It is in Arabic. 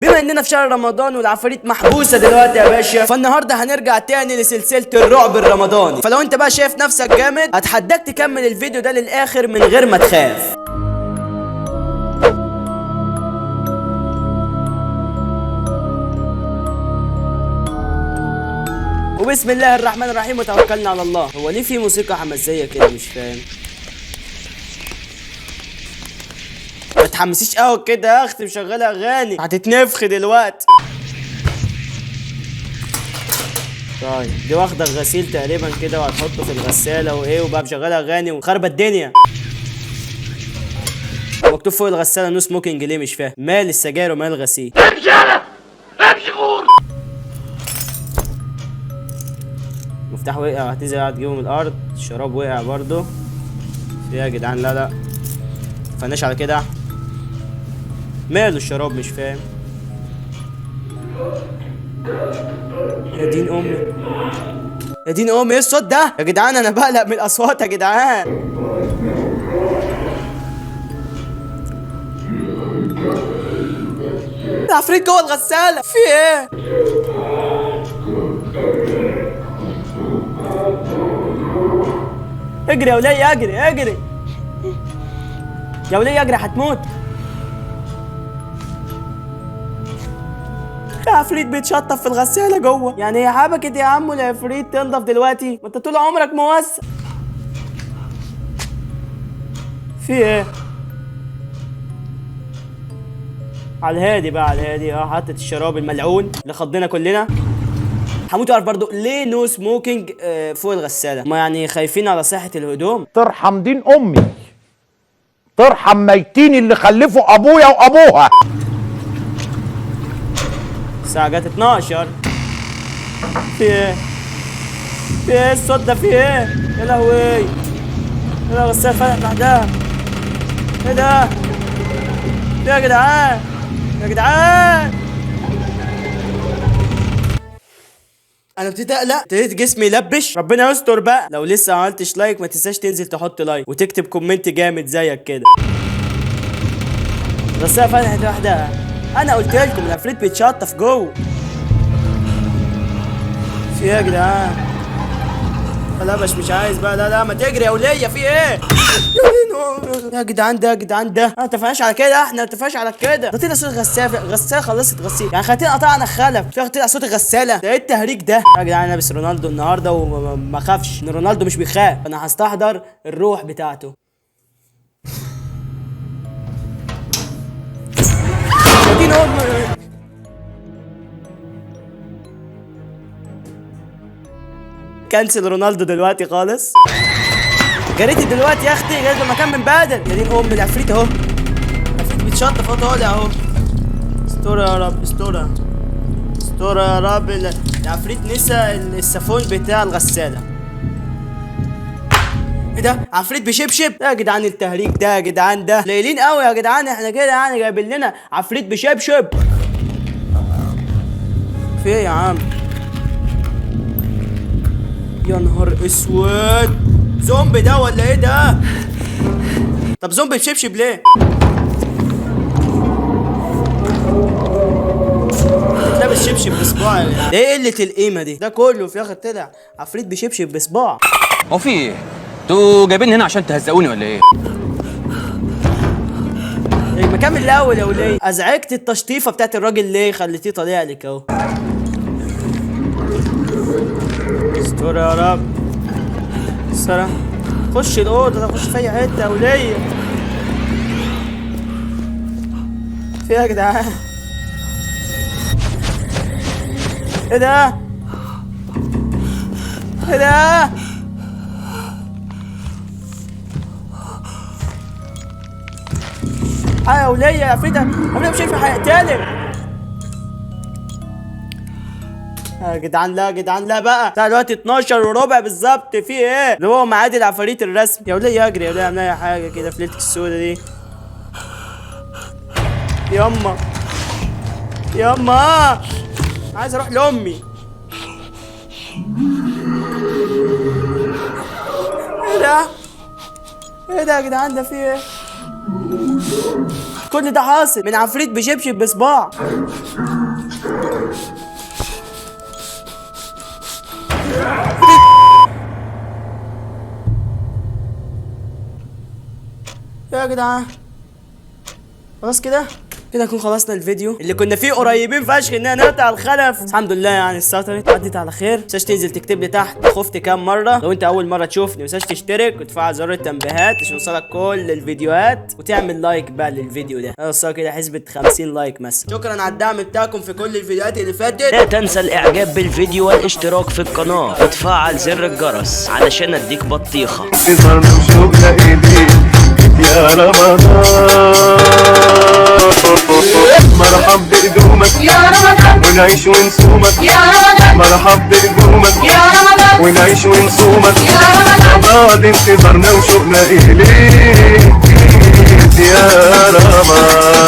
بما اننا في شهر رمضان والعفاريت محبوسه دلوقتي يا باشا، فالنهارده هنرجع تاني لسلسله الرعب الرمضاني. فلو انت بقى شايف نفسك جامد هتحداك تكمل الفيديو ده للاخر من غير ما تخاف. وبسم الله الرحمن الرحيم وتوكلنا على الله. هو ليه في موسيقى حماسيه كده؟ مش فاهم. ما تحمسيش قوي كده يا اختي، مشغله اغاني هتتنفخي دلوقتي. طيب دي واخده الغسيل تقريبا كده وهتحطه في الغساله وايه، وبقى مشغله اغاني وخربت الدنيا. مكتوب فوق الغساله نو سموكينج، ليه مش فاهم؟ مال السجاير ومال الغسيل؟ امشي يالا امشي غور. المفتاح وقع، هتنزل هتجيبه من الارض. الشراب وقع برضه. في ايه يا جدعان؟ لا متفقناش على كده. ماله الشراب؟ مش فاهم. يا دين امي، يا دين امي، ايه الصوت ده يا جدعان؟ انا بقلق من الاصوات يا جدعان. العفريت جوه الغساله، في ايه؟ اجري يا وليه، اجري اجري يا وليه، اجري هتموت. العفريت بيتشطف في الغساله جوه. يعني هي حبكت يا عم العفريت تنضف دلوقتي؟ ما انت طول عمرك موسع. في ايه؟ على الهادي بقى، على الهادي. حطت الشراب الملعون اللي خضنا كلنا. هموت اعرف برضو ليه نو سموكينج فوق الغساله؟ ما يعني خايفين على صحه الهدوم. ترحم دين امي، ترحم ميتين اللي خلفوا ابويا وابوها. الساعه جت 12. في ايه؟ في ايه الصوت ده؟ في ايه؟ يا لهوي، يا لهوي، الغساله فتحت لوحدها. ايه ده؟ ايه يا جدعان؟ يا جدعان انا ابتديت اقلق، ابتديت جسمي يلبش. ربنا يستر بقى. لو لسه ما عملتش لايك ما تنساش تنزل تحط لايك وتكتب كومنت جامد زيك كده. الغساله فتحت لوحدها. انا قلت لكم العفريت بيتشطف جوه. في ايه يا جدعان؟ لا مش عايز بقى. لا ما تجري يا وليه. في ايه يا جدعان؟ ده يا جدعان ده ما اتفقناش على كده. احنا ما اتفقناش على كده. ده طلع صوت الغساله. الغساله خلصت غسيل يعني. خلينا قطعنا خلف في طلع صوت الغساله. ده ايه التهريج ده يا جدعان؟ انا لابس رونالدو النهارده وما خافش ان رونالدو مش بيخاف. انا هستحضر الروح بتاعته. دين امي، كنسل رونالدو دلوقتي خالص. جريتي دلوقتي يا اختي، جريت المكان من بدل. يا دين ام العفريت اهو. العفريت بيتشطف اهو، طالع اهو. استورة يا رب، استورة استورة يا رب. العفريت نسى السافون بتاع الغسالة. ايه ده؟ عفريت بشبشب؟ يا جدعان التهريج ده يا جدعان، ده قليلين قوي يا جدعان. احنا كده يعني جايبين لنا عفريت بشبشب. في ايه يا عم؟ يا نهار اسود، زومبي ده ولا ايه ده؟ طب زومبي بشبشب ليه؟ لابس شبشب بصباع. ده ايه قله القيمه دي؟ ده كله في الاخر طلع عفريت بشبشب بصباع. هو في ايه؟ انتوا جايبيني هنا عشان تهزقوني ولا ايه؟ المكان من الاول يا وليه. ازعجت التشطيفه بتاعت الراجل ليه؟ خليتيه طالع لك اهو. استر يا رب. استر. خش الاوضه، خش في اي حته يا وليه. في ايه يا جدعان؟ ايه ده؟ ايه ده؟ يا وليه يا عفريتة، انا مش شايف هيقتلك يا جدعان. لا يا جدعان لا بقى. بتاع دلوقتي 12 وربع بالظبط. في ايه؟ اللي هو ميعاد العفاريت الرسمي. يا وليه اجري، يا وليه اعمل اي حاجه كده في ليلتك السودا دي. ياما ياما، عايز اروح لامي. ايه ده؟ ايه ده يا جدعان؟ ده في ايه؟ كل ده حاصل من عفريت بشبشب بصباع. يا جدعان خلاص كده نكون خلصنا الفيديو اللي كنا فيه قريبين فشخ اننا نقطع الخلف. الحمد لله يعني السطرت عدت على خير. متنساش تنزل تكتب لي تحت خفت كام مره. لو انت اول مره تشوفني متنساش تشترك وتفعل زر التنبيهات عشان يوصلك كل الفيديوهات وتعمل لايك بقى للفيديو ده. اوصل كده حسبة 50 لايك مثلا. شكرا على الدعم بتاعكم في كل الفيديوهات اللي فاتت. لا تنسى الاعجاب بالفيديو والاشتراك في القناه وتفعل زر الجرس علشان اديك بطيخه. يا رمضان مرحب بقدومك يا رمضان ونعيش ونصومك يا رمضان. مرحب بقدومك يا رمضان ونعيش ونصومك يا رمضان. بعد انتظارنا وشوقنا إليك يا رمضان.